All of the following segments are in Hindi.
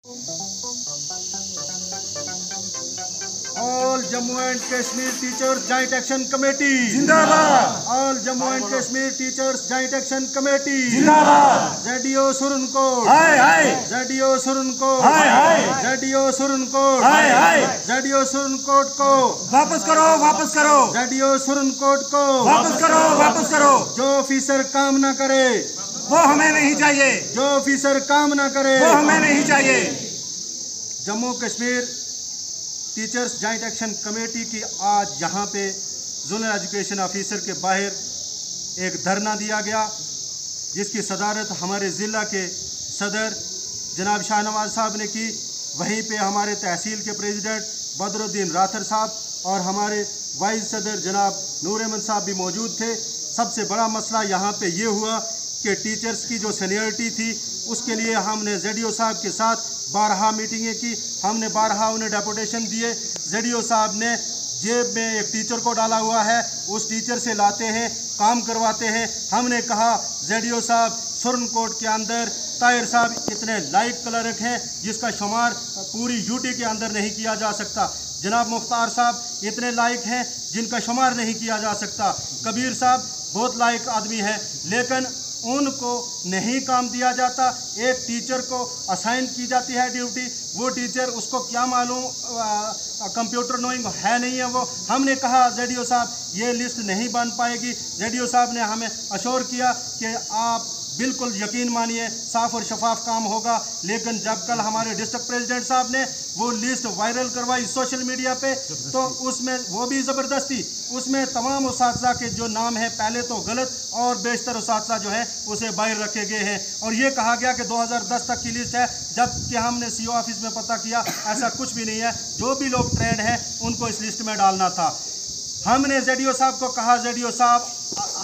All Jammu and Kashmir Teachers Joint Action Committee जिंदाबाद। All Jammu and Kashmir Teachers Joint Action Committee जिंदाबाद। ZDO Surunkot हाय हाय ZDO Surunkot हाय हाय ZDO Surunkot हाय हाय ZDO Surunkot को वापस करो, वापस करो, ZDO Surunkot को वापस करो, वापस करो। जो ऑफिसर काम ना करे वो हमें नहीं चाहिए, जो ऑफिसर काम ना करे वो हमें नहीं चाहिए। Jammu Kashmir teachers joint action committee की आज यहाँ पे जोनल एजुकेशन ऑफिसर के बाहर एक धरना दिया गया, जिसकी सदारत हमारे ज़िला के सदर जनाब शाहनवाज साहब ने की। वहीं पे हमारे तहसील के प्रेसिडेंट बदरुद्दीन राथर साहब और हमारे वाइस सदर जनाब नूर अहमद साहब भी मौजूद थे। सबसे बड़ा मसला यहाँ पे ये हुआ कि टीचर्स की जो सीनियरिटी थी उसके लिए हमने ZDO साहब के साथ 12 मीटिंगें की, हमने 12 उन्हें डेपुटेशन दिए। ZDO साहब ने जेब में एक टीचर को डाला हुआ है, उस टीचर से लाते हैं, काम करवाते हैं। हमने कहा ZDO साहब सुरनकोट के अंदर ताहिर साहब इतने लाइट क्लर्क हैं जिसका शुमार पूरी यूटी के अंदर नहीं किया जा सकता। जनाब मुख्तार साहब इतने लायक हैं जिनका शुमार नहीं किया जा सकता। कबीर साहब बहुत लायक आदमी हैं, लेकिन उनको नहीं काम दिया जाता। एक टीचर को असाइन की जाती है ड्यूटी, वो टीचर उसको क्या मालूम कंप्यूटर नोइंग है नहीं है वो। हमने कहा ZDO साहब ये लिस्ट नहीं बन पाएगी। ZDO साहब ने हमें अश्योर किया कि आप बिल्कुल यकीन मानिए साफ़ और शफाफ काम होगा। लेकिन जब कल हमारे डिस्ट्रिक्ट प्रेसिडेंट साहब ने वो लिस्ट वायरल करवाई सोशल मीडिया पे, तो उसमें वो भी ज़बरदस्ती, उसमें तमाम उस्ताज़ा के जो नाम है पहले तो गलत और बेशतर उस्ताज़ा जो है उसे बाहर रखे गए हैं। और ये कहा गया कि 2010 तक की लिस्ट है, जबकि हमने CO ऑफिस में पता किया ऐसा कुछ भी नहीं है। जो भी लोग ट्रेंड हैं उनको इस लिस्ट में डालना था। हमने ZDO साहब को कहा ZDO साहब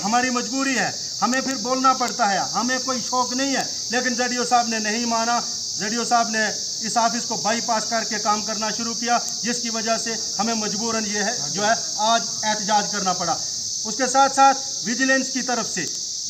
हमारी मजबूरी है, हमें फिर बोलना पड़ता है, हमें कोई शौक़ नहीं है। लेकिन ZDO साहब ने नहीं माना। ZDO साहब ने इस ऑफिस को बाईपास करके काम करना शुरू किया, जिसकी वजह से हमें मजबूरन ये है जो है आज एहतजाज करना पड़ा। उसके साथ साथ विजिलेंस की तरफ से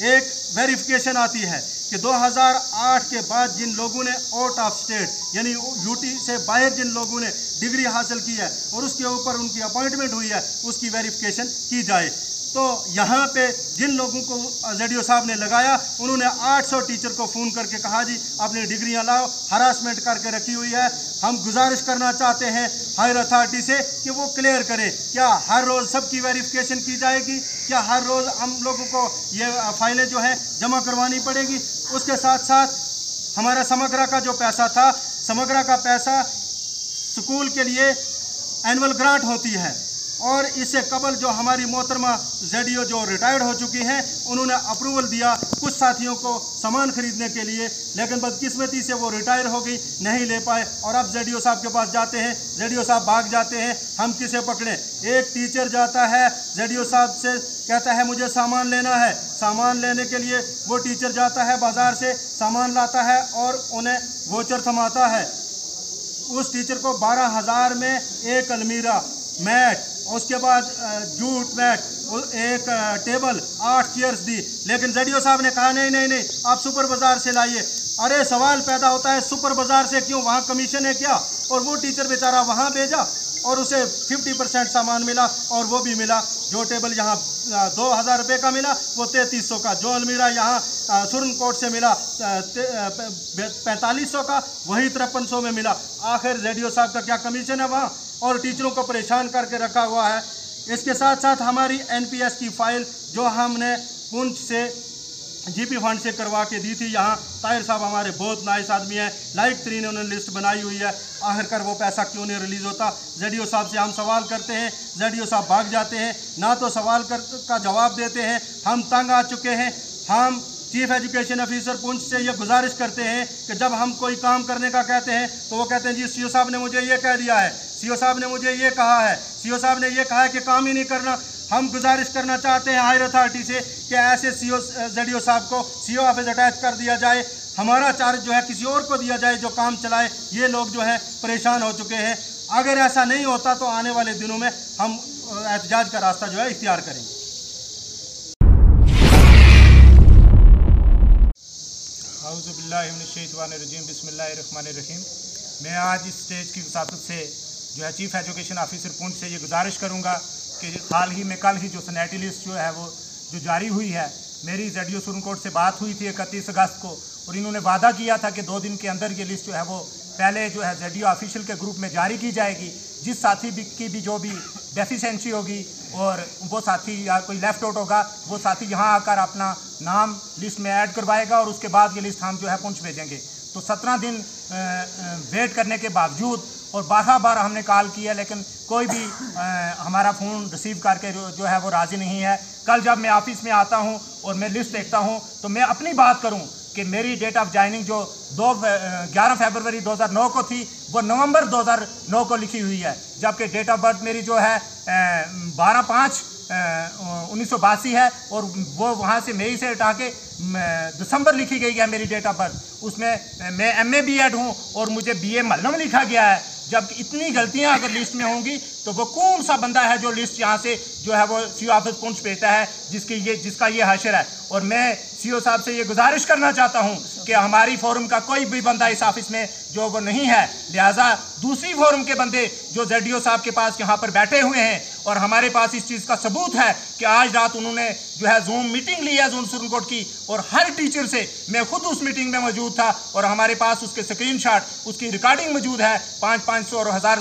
एक वेरिफिकेशन आती है कि 2008 के बाद जिन लोगों ने आउट ऑफ स्टेट यानी यूटी से बाहर जिन लोगों ने डिग्री हासिल की है और उसके ऊपर उनकी अपॉइंटमेंट हुई है उसकी वेरिफिकेशन की जाए। तो यहाँ पे जिन लोगों को ZDO साहब ने लगाया, उन्होंने 800 टीचर को फ़ोन करके कहा जी अपनी डिग्रियाँ लाओ, हरासमेंट करके रखी हुई है। हम गुजारिश करना चाहते हैं हायर अथॉरिटी से कि वो क्लियर करें, क्या हर रोज़ सबकी वेरिफिकेशन की जाएगी, क्या हर रोज़ हम लोगों को ये फाइलें जो हैं जमा करवानी पड़ेगी। उसके साथ साथ हमारा समग्रा का जो पैसा था, समग्रा का पैसा स्कूल के लिए एनुअल ग्रांट होती है, और इससे कबल जो हमारी मोहतरमा ZDO जो रिटायर्ड हो चुकी हैं उन्होंने अप्रूवल दिया कुछ साथियों को सामान खरीदने के लिए, लेकिन बदकिस्मती से वो रिटायर हो गई, नहीं ले पाए। और अब ZDO साहब के पास जाते हैं, ZDO साहब भाग जाते हैं, हम किसे पकड़ें। एक टीचर जाता है ZDO साहब से कहता है मुझे सामान लेना है, सामान लेने के लिए वो टीचर जाता है बाज़ार से, सामान लाता है और उन्हें वोचर थमाता है। उस टीचर को 12,000 में एक अलमीरा, मैट, उसके बाद जूट मैट, एक टेबल, 8 चेयर्स दी। लेकिन ZDO साहब ने कहा नहीं नहीं नहीं आप सुपर बाज़ार से लाइए। अरे सवाल पैदा होता है सुपर बाज़ार से क्यों, वहाँ कमीशन है क्या? और वो टीचर बेचारा वहाँ भेजा और उसे 50% सामान मिला, और वो भी मिला। जो टेबल यहाँ 2,000 रुपये का मिला वो 3300 का, जो अलमीरा यहाँ सुरनकोट से मिला 4500 का, वही 5300 में मिला। आखिर ZDO साहब का क्या कमीशन है वहाँ, और टीचरों को परेशान करके रखा हुआ है। इसके साथ साथ हमारी NPS की फ़ाइल जो हमने पुंछ से GP फंड से करवा के दी थी, यहाँ ताहिर साहब हमारे बहुत नाइस आदमी हैं, लाइक 3 ने उन्होंने लिस्ट बनाई हुई है। आखिरकार वो पैसा क्यों नहीं रिलीज़ होता? ZDO साहब से हम सवाल करते हैं, ZDO साहब भाग जाते हैं, ना तो सवाल का जवाब देते हैं। हम तंग आ चुके हैं। हम चीफ एजुकेशन ऑफिसर पुंछ से ये गुजारिश करते हैं कि जब हम कोई काम करने का कहते हैं तो वो कहते हैं जी CO साहब ने मुझे ये कह दिया है, CO साहब ने मुझे ये कहा है, CO साहब ने ये कहा है कि काम ही नहीं करना। हम गुजारिश करना चाहते हैं हायर अथॉरिटी से कि ऐसे ZDO साहब को CO ऑफिस अटैच कर दिया जाए, हमारा चार्ज जो है किसी और को दिया जाए जो काम चलाए। ये लोग जो है परेशान हो चुके हैं। अगर ऐसा नहीं होता तो आने वाले दिनों में हम एहतजाज का रास्ता जो है इख्तियार करेंगे। औज़ुबिल्लाहि मिनश शैतानिर रजीम, बिस्मिल्लाहिर रहमानिर रहीम। मैं आज इस स्टेज की वसातत से जो है चीफ एजुकेशन ऑफिसर पुंछ से ये गुजारिश करूंगा कि हाल ही में कल ही जो सनैटी लिस्ट जो है वो जो जारी हुई है, मेरी ZDO सुरनकोट से बात हुई थी 31 अगस्त को, और इन्होंने वादा किया था कि 2 दिन के अंदर ये लिस्ट जो है वो पहले जो है ZDO ऑफिशियल के ग्रुप में जारी की जाएगी। जिस साथी की भी जो भी डेफिशिएंसी होगी और वो साथी या कोई लेफ्ट आउट होगा, वो साथी यहाँ आकर अपना नाम लिस्ट में ऐड करवाएगा और उसके बाद ये लिस्ट हम जो है पुंछ भेजेंगे। तो 17 दिन वेट करने के बावजूद और 12 बार हमने कॉल किया, लेकिन कोई भी हमारा फ़ोन रिसीव करके जो है वो राज़ी नहीं है। कल जब मैं ऑफिस में आता हूं और मैं लिस्ट देखता हूं तो मैं अपनी बात करूं कि मेरी डेट ऑफ ज्वाइनिंग जो 11 फरवरी 2009 को थी, वो नवंबर 2009 को लिखी हुई है, जबकि डेट ऑफ बर्थ मेरी जो है 12/5/1982 है, और वो वहाँ से मई से उठा के दिसंबर लिखी गई है मेरी डेट ऑफ बर्थ। उसमें मैं MA BEd हूँ और मुझे BA मल्लम लिखा गया है। जब इतनी गलतियां अगर लिस्ट में होंगी तो वो कौन सा बंदा है जो लिस्ट यहाँ से जो है वो CO ऑफिस पुंछ भेजता है जिसका ये हशर है। और मैं CO साहब से ये गुजारिश करना चाहता हूँ कि हमारी फोरम का कोई भी बंदा इस ऑफिस में जो वो नहीं है, लिहाजा दूसरी फोरम के बंदे जो ZDO साहब के पास यहाँ पर बैठे हुए हैं, और हमारे पास इस चीज़ का सबूत है कि आज रात उन्होंने जो है जूम मीटिंग ली है जोन सुरनकोट की, और हर टीचर से मैं खुद उस मीटिंग में मौजूद था और हमारे पास उसके स्क्रीनशॉट, उसकी रिकॉर्डिंग मौजूद है। 500 और 1000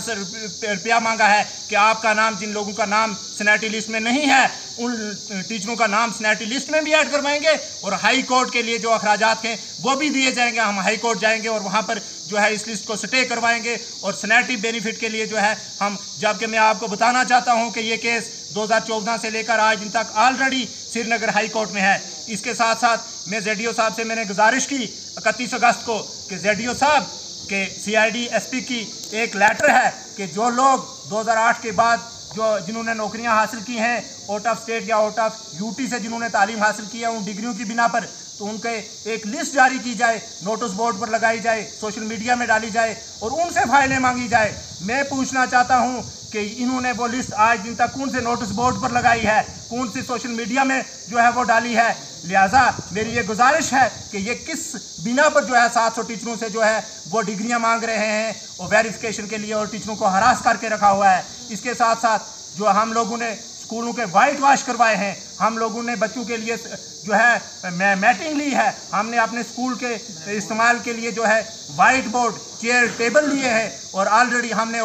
रुपया मांगा है कि आपका नाम, जिन लोगों का नाम सनैटी लिस्ट में नहीं है, उन टीचरों का नाम सनैटी लिस्ट में भी ऐड करवाएंगे, और हाई कोर्ट के लिए जो अखराजात हैं वो भी दिए जाएंगे। हम हाई कोर्ट जाएंगे और वहाँ पर जो है इस लिस्ट को स्टे करवाएंगे, और सनैटी बेनिफिट के लिए जो है हम, जबकि मैं आपको बताना चाहता हूँ कि ये केस 2014 से लेकर आज दिन तक ऑलरेडी श्रीनगर हाई कोर्ट में है। इसके साथ साथ मैं ZDO साहब से मैंने गुजारिश की 31 अगस्त को कि ZDO साहब के CID SP की एक लेटर है कि जो लोग 2008 के बाद जिन्होंने नौकरियां हासिल की हैं आउट ऑफ स्टेट या आउट ऑफ UT से जिन्होंने तालीम हासिल की है उन डिग्रियों की बिना पर, तो उनके एक लिस्ट जारी की जाए, नोटिस बोर्ड पर लगाई जाए, सोशल मीडिया में डाली जाए और उनसे फाइलें मांगी जाए। मैं पूछना चाहता हूं कि इन्होंने वो लिस्ट आज दिन तक कौन से नोटिस बोर्ड पर लगाई है, कौन सी सोशल मीडिया में जो है वो डाली है। लिहाजा मेरी ये गुजारिश है कि ये किस बिना पर जो है 700 टीचरों से जो है वो डिग्रियां मांग रहे हैं और वेरिफिकेशन के लिए, और टीचरों को हरास करके रखा हुआ है। इसके साथ साथ जो हम लोगों ने स्कूलों के वाइट वॉश करवाए हैं, हम लोगों ने बच्चों के लिए जो है मैटिंग ली है, हमने अपने स्कूल के इस्तेमाल के लिए जो है वाइट बोर्ड, चेयर, टेबल लिए हैं, और ऑलरेडी हमने